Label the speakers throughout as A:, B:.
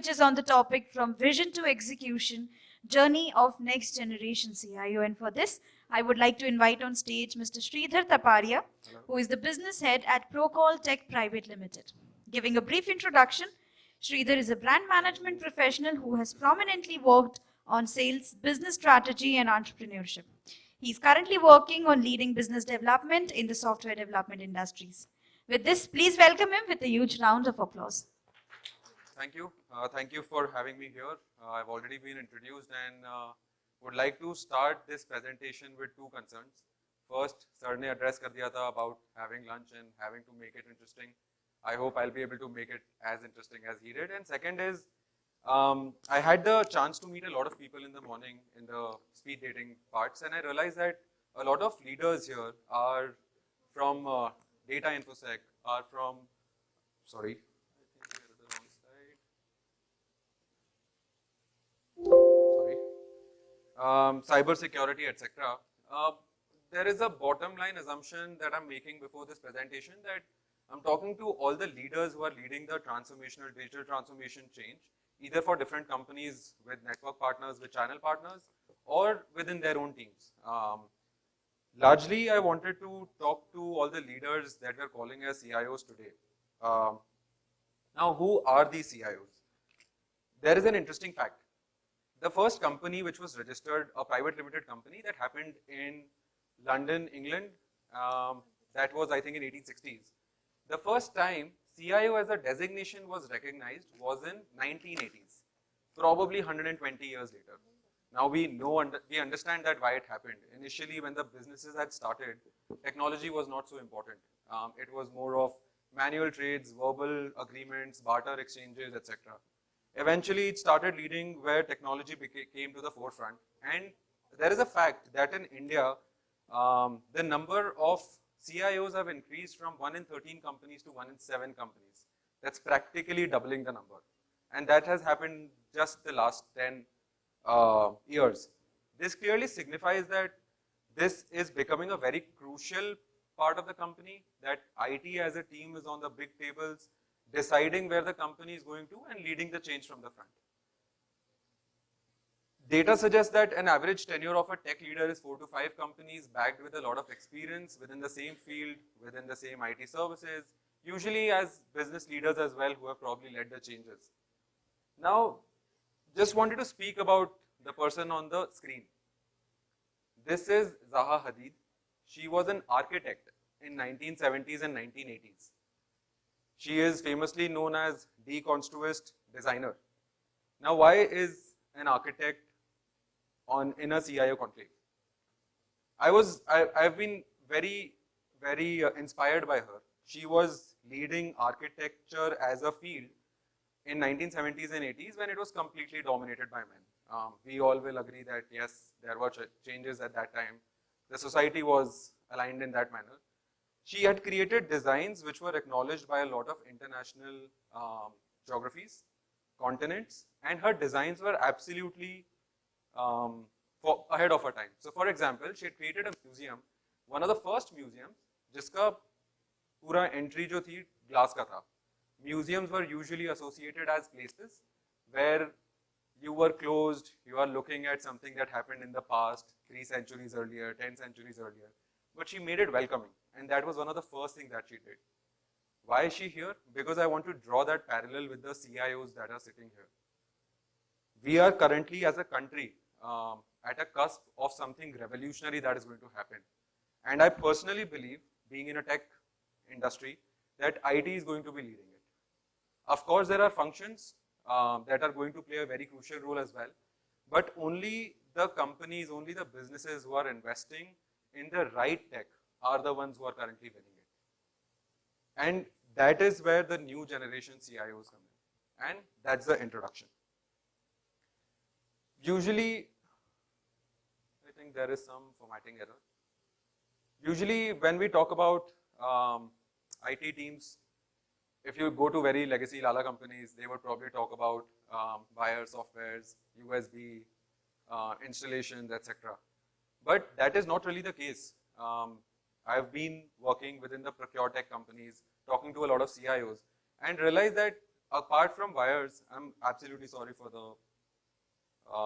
A: which is on the topic From Vision to Execution, Journey of Next Generation CIO. And for this, I would like to invite on stage Mr. Shridhar Taparia, who is the business head at Procol Tech Private Limited. Giving a brief introduction, Shridhar is a brand management professional who has prominently worked on sales, business strategy, and entrepreneurship. He is currently working on leading business development in the software development industries. With this, please welcome him with a huge round of applause.
B: Thank you. Thank you for having me here. I've already been introduced and would like to start this presentation with two concerns. First, sir ne address kar diya tha about having lunch and having to make it interesting. I hope I'll be able to make it as interesting as he did. And second is, I had the chance to meet a lot of people in the morning in the speed dating parts, and I realized that a lot of leaders here are from data infosec, are from, sorry, cyber security, etc. There is a bottom line assumption that I'm making before this presentation that I'm talking to all the leaders who are leading the transformational digital transformation change, either for different companies with network partners, with channel partners, or within their own teams. Largely, I wanted to talk to all the leaders that we're calling as CIOs today. Now, who are these CIOs? There is an interesting fact. The first company which was registered, a private limited company that happened in London, England, that was I think in 1860s. The first time CIO as a designation was recognized was in 1980s, probably 120 years later. Now we understand that why it happened. Initially when the businesses had started, technology was not so important. It was more of manual trades, verbal agreements, barter exchanges, etc. Eventually, it started leading where technology came to the forefront. And there is a fact that in India, the number of CIOs have increased from 1 in 13 companies to 1 in 7 companies. That's practically doubling the number. And that has happened just the last 10 years. This clearly signifies that this is becoming a very crucial part of the company, that IT as a team is on the big tables, deciding where the company is going to and leading the change from the front. Data suggests that an average tenure of a tech leader is 4 to 5 companies backed with a lot of experience within the same field, within the same IT services, usually as business leaders as well who have probably led the changes. Now, just wanted to speak about the person on the screen. This is Zaha Hadid. She was an architect in 1970s and 1980s. She is famously known as deconstruist designer. Now, why is an architect in a CIO conclave? I've been very inspired by her. She was leading architecture as a field in 1970s and 80s when it was completely dominated by men. We all will agree that yes, there were changes at that time. The society was aligned in that manner. She had created designs which were acknowledged by a lot of international geographies, continents, and her designs were absolutely ahead of her time. So for example, she had created a museum, one of the first museums, jiska pura entry jo thi glass ka tha. Museums were usually associated as places where you were closed, you are looking at something that happened in the past, 3 centuries earlier, 10 centuries earlier. But she made it welcoming, and that was one of the first things that she did. Why is she here? Because I want to draw that parallel with the CIOs that are sitting here. We are currently, as a country, at a cusp of something revolutionary that is going to happen. And I personally believe, being in a tech industry, that IT is going to be leading it. Of course, there are functions that are going to play a very crucial role as well, but only the companies, only the businesses who are investing in the right tech are the ones who are currently winning it. And that is where the new generation CIOs come in. And that's the introduction. Usually, I think there is some formatting error. Usually when we talk about IT teams, if you go to very legacy Lala companies, they would probably talk about wire softwares, USB, installations, etc. But that is not really the case. I've been working within the procure tech companies, talking to a lot of CIOs, and realized that apart from wires, I'm absolutely sorry for the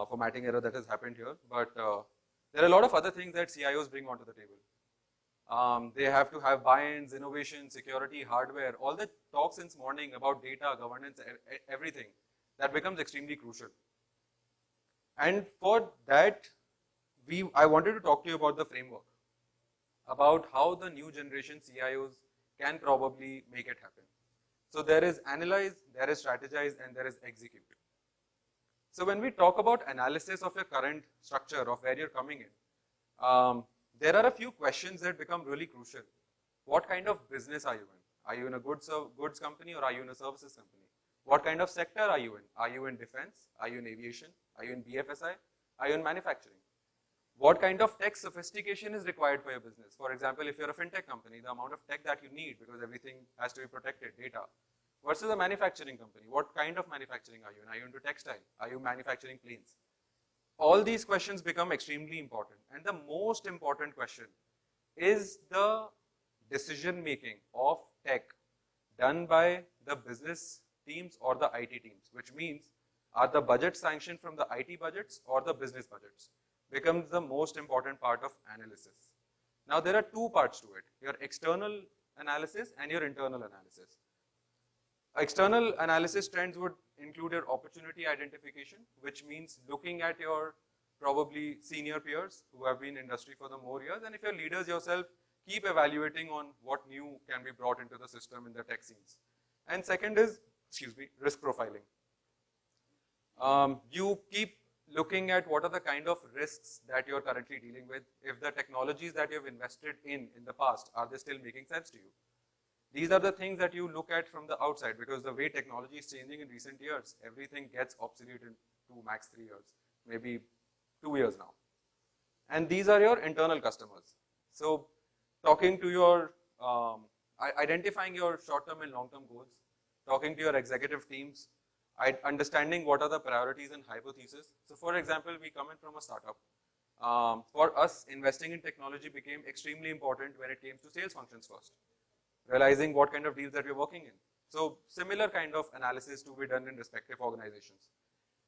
B: formatting error that has happened here, but there are a lot of other things that CIOs bring onto the table. They have to have buy-ins, innovation, security, hardware, all the talk since morning about data, governance, everything, that becomes extremely crucial. And for that, I wanted to talk to you about the framework, about how the new generation CIOs can probably make it happen. So there is analyze, there is strategize, and there is execute. So when we talk about analysis of your current structure, of where you're coming in, there are a few questions that become really crucial. What kind of business are you in? Are you in a goods company, or are you in a services company? What kind of sector are you in? Are you in defense? Are you in aviation? Are you in BFSI? Are you in manufacturing? What kind of tech sophistication is required for your business? For example, if you're a fintech company, the amount of tech that you need, because everything has to be protected, data, versus a manufacturing company. What kind of manufacturing are you in? Are you into textile? Are you manufacturing planes? All these questions become extremely important. And the most important question is the decision making of tech done by the business teams or the IT teams, which means, are the budgets sanctioned from the IT budgets or the business budgets? Becomes the most important part of analysis. Now there are two parts to it, your external analysis and your internal analysis. External analysis trends would include your opportunity identification, which means looking at your probably senior peers who have been in industry for the more years, and if you're leaders yourself, keep evaluating on what new can be brought into the system in the tech scenes. And second is, risk profiling. You keep looking at what are the kind of risks that you're currently dealing with. If the technologies that you've invested in the past, are they still making sense to you? These are the things that you look at from the outside, because the way technology is changing in recent years, everything gets obsolete in 2, max 3 years, maybe 2 years now. And these are your internal customers. So talking to your, identifying your short-term and long-term goals, talking to your executive teams, understanding what are the priorities and hypotheses. So for example, we come in from a startup. For us, investing in technology became extremely important when it came to sales functions first, realizing what kind of deals that we're working in. So similar kind of analysis to be done in respective organizations.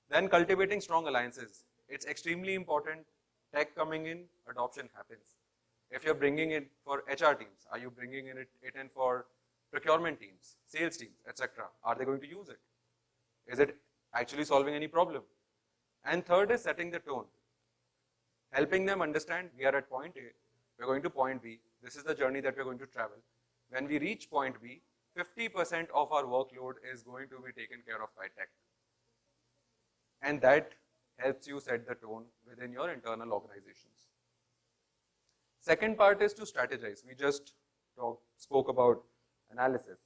B: Then cultivating strong alliances. It's extremely important. Tech coming in, adoption happens. If you're bringing it for HR teams, are you bringing it in for procurement teams, sales teams, etc.? Are they going to use it? Is it actually solving any problem? And third is setting the tone. Helping them understand we are at point A, we're going to point B, this is the journey that we're going to travel. When we reach point B, 50% of our workload is going to be taken care of by tech. And that helps you set the tone within your internal organizations. Second part is to strategize. We just spoke about analysis.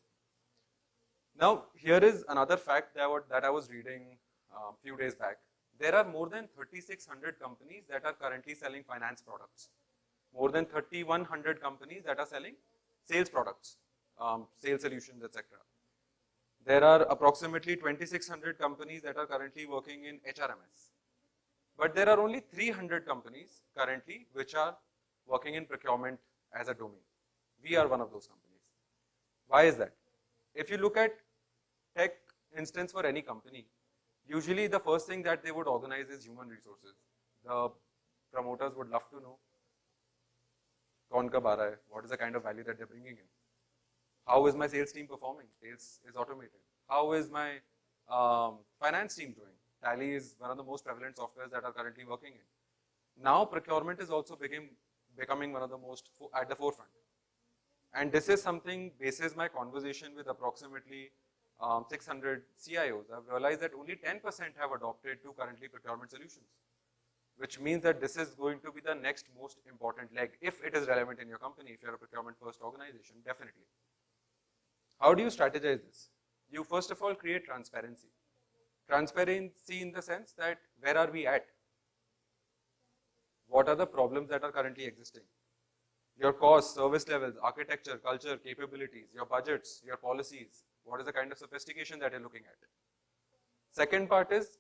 B: Now, here is another fact that I was reading a few days back. There are more than 3,600 companies that are currently selling finance products. More than 3,100 companies that are selling sales products, sales solutions, etc. There are approximately 2,600 companies that are currently working in HRMS. But there are only 300 companies currently which are working in procurement as a domain. We are one of those companies. Why is that? If you look at tech instance for any company, usually the first thing that they would organize is human resources. The promoters would love to know 𝗏𝗏 what is the kind of value that they're bringing in. How is my sales team performing? Sales is automated. How is my finance team doing? Tally is one of the most prevalent softwares that are currently working in. Now procurement is also becoming one of the most at the forefront. And this is something, basis my conversation with approximately 600 CIOs, I've realized that only 10% have adopted to currently procurement solutions, which means that this is going to be the next most important leg, if it is relevant in your company, if you're a procurement first organization, definitely. How do you strategize this? You first of all create transparency. Transparency in the sense that where are we at? What are the problems that are currently existing? Your costs, service levels, architecture, culture, capabilities, your budgets, your policies, what is the kind of sophistication that you're looking at? Second part is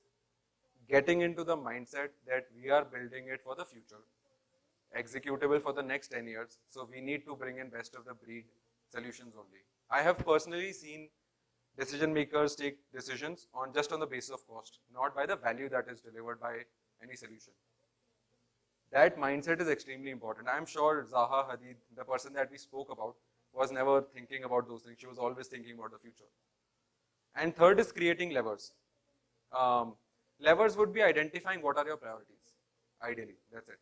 B: getting into the mindset that we are building it for the future, executable for the next 10 years, so we need to bring in best of the breed solutions only. I have personally seen decision makers take decisions just on the basis of cost, not by the value that is delivered by any solution. That mindset is extremely important. I'm sure 𝗲𝗂, the person that we spoke about, was never thinking about those things. She was always thinking about the future. And third is creating levers. Levers would be identifying what are your priorities, ideally, that's it.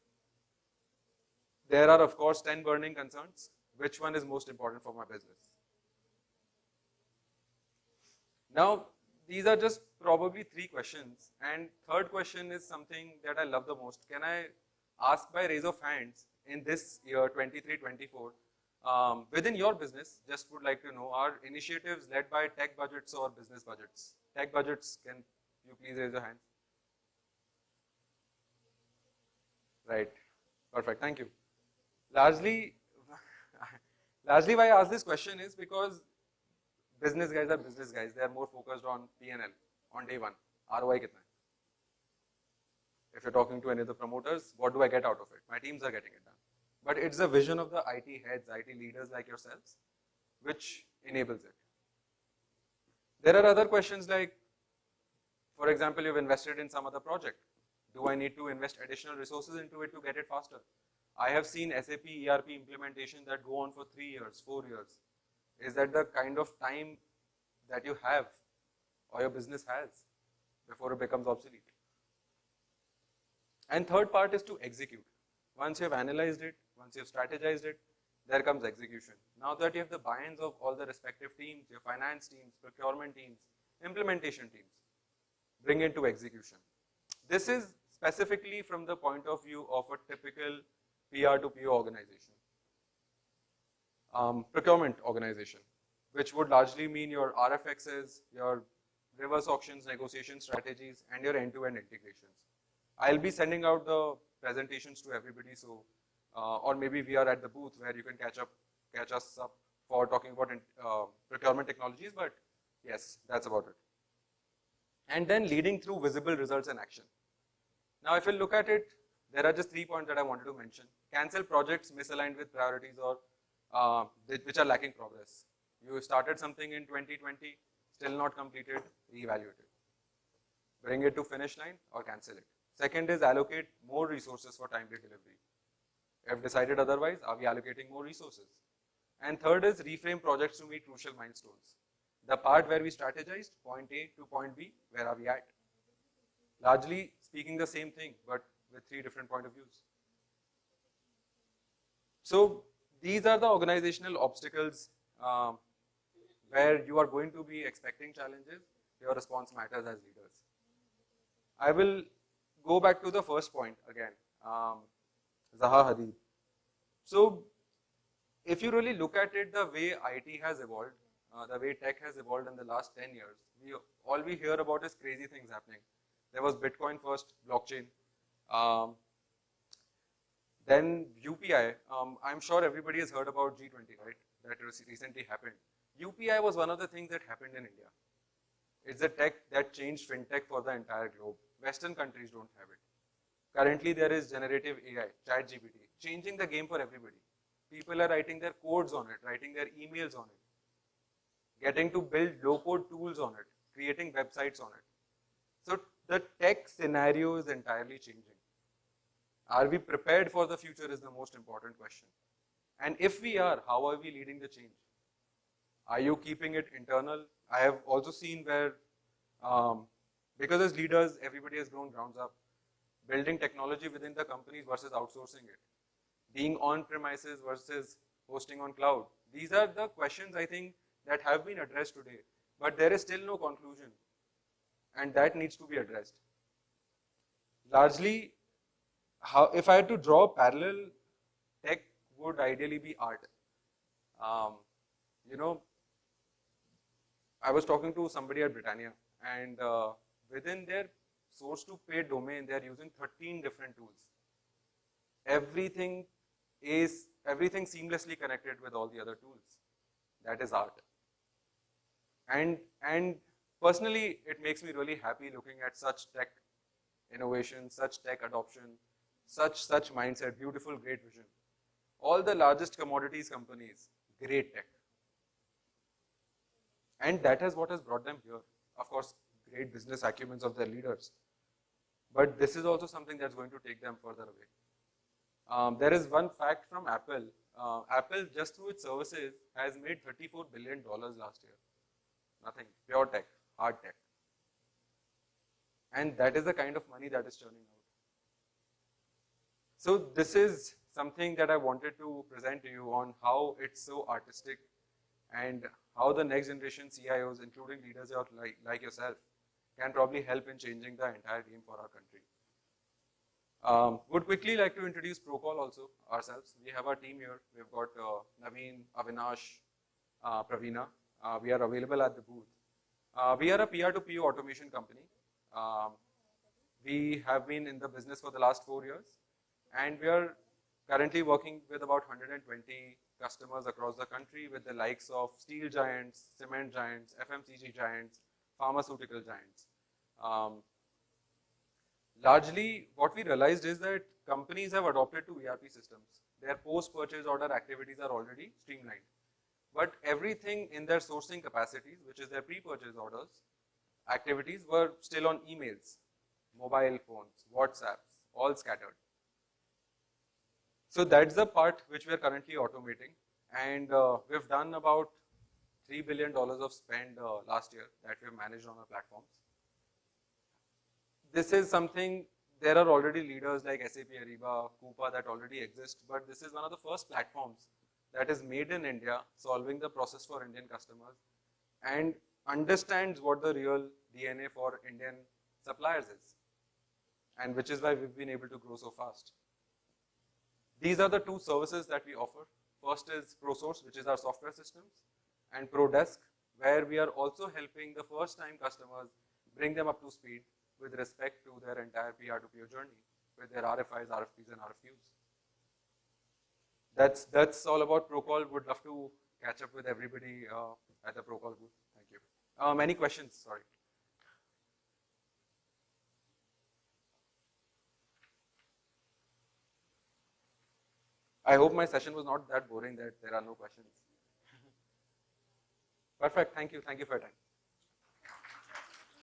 B: There are, of course, 10 burning concerns. Which one is most important for my business? Now, these are just probably 3 questions. And third question is something that I love the most. Can I ask by raise of hands in this year, 23-24, within your business, just would like to know, are initiatives led by tech budgets or business budgets? Tech budgets, can you please raise your hands? Right, perfect, thank you. Largely why I ask this question is because business guys are business guys. They are more focused on P&L on day one. ROI kitna hai? If you're talking to any of the promoters, what do I get out of it? My teams are getting it done. But it's the vision of the IT heads, IT leaders like yourselves, which enables it. There are other questions like, for example, you've invested in some other project. Do I need to invest additional resources into it to get it faster? I have seen SAP ERP implementation that go on for 3 years, 4 years. Is that the kind of time that you have or your business has before it becomes obsolete? And third part is to execute. Once you have analyzed it, once you have strategized it, there comes execution. Now that you have the buy-ins of all the respective teams, your finance teams, procurement teams, implementation teams, bring it to execution. This is specifically from the point of view of a typical PR to PO organization. Procurement organization, which would largely mean your RFXs, your reverse auctions, negotiation strategies, and your end-to-end integrations. I'll be sending out the presentations to everybody, so or maybe we are at the booth where you can catch us up for talking about procurement technologies, but yes, that's about it. And then leading through visible results and action. Now, if you look at it, there are just 3 points that I wanted to mention. Cancel projects misaligned with priorities or which are lacking progress. You started something in 2020, still not completed, reevaluate it. Bring it to finish line or cancel it. Second is allocate more resources for timely delivery. If decided otherwise, are we allocating more resources? And third is reframe projects to meet crucial milestones. The part where we strategized, point A to point B, where are we at? Largely speaking the same thing, but with 3 different point of views. So these are the organizational obstacles where you are going to be expecting challenges. Your response matters as leaders. I will go back to the first point again, 𝗲𝗂. So if you really look at it, the way IT has evolved, the way tech has evolved in the last 10 years, all we hear about is crazy things happening. There was Bitcoin first, blockchain, then UPI. I'm sure everybody has heard about G20, right? That recently happened. UPI was one of the things that happened in India. It's a tech that changed fintech for the entire globe. Western countries don't have it. Currently, there is generative AI, 𝗙GPT, changing the game for everybody. People are writing their codes on it, writing their emails on it, getting to build low-code tools on it, creating websites on it. So the tech scenario is entirely changing. Are we prepared for the future is the most important question. And if we are, how are we leading the change? Are you keeping it internal? I have also seen where, because as leaders, everybody has grown grounds up. Building technology within the companies versus outsourcing it. Being on premises versus hosting on cloud. These are the questions I think that have been addressed today, but there is still no conclusion, and that needs to be addressed. Largely, if I had to draw a parallel, tech would ideally be art. You know, I was talking to somebody at Britannia, and within their source to pay domain, they are using 13 different tools. Everything seamlessly connected with all the other tools. That is art. And personally, it makes me really happy looking at such tech innovation, such tech adoption, such mindset, beautiful, great vision. All the largest commodities companies, great tech. And that is what has brought them here. Of course, great business acumen of their leaders. But this is also something that's going to take them further away. There is one fact from Apple. Apple, just through its services, has made $34 billion last year. Nothing, pure tech, hard tech. And that is the kind of money that is churning out. So this is something that I wanted to present to you on how it's so artistic and how the next generation CIOs, including leaders like yourself, can probably help in changing the entire game for our country. Would quickly like to introduce Procol also ourselves. We have our team here. We've got Naveen, Avinash, Praveena. We are available at the booth. We are a peer-to-peer automation company. We have been in the business for the last 4 years, and we are currently working with about 120 customers across the country with the likes of steel giants, cement giants, FMCG giants, pharmaceutical giants. Largely, what we realized is that companies have adopted to ERP systems. Their post-purchase order activities are already streamlined. But everything in their sourcing capacities, which is their pre-purchase orders, activities were still on emails, mobile phones, WhatsApps, all scattered. So that's the part which we are currently automating. And we've done about $3 billion of spend last year that we've managed on our platforms. This is something, there are already leaders like SAP Ariba, Coupa that already exist, but this is one of the first platforms that is made in India, solving the process for Indian customers and understands what the real DNA for Indian suppliers is, and which is why we've been able to grow so fast. These are the two services that we offer. First is ProSource, which is our software systems, and ProDesk, where we are also helping the first-time customers bring them up to speed with respect to their entire peer-to-peer journey with their RFIs, RFPs, and RFQs. That's all about Procol. Would love to catch up with everybody at the Procol booth. Thank you. Any questions? Sorry. I hope my session was not that boring that there are no questions. Perfect. Thank you. Thank you for your time.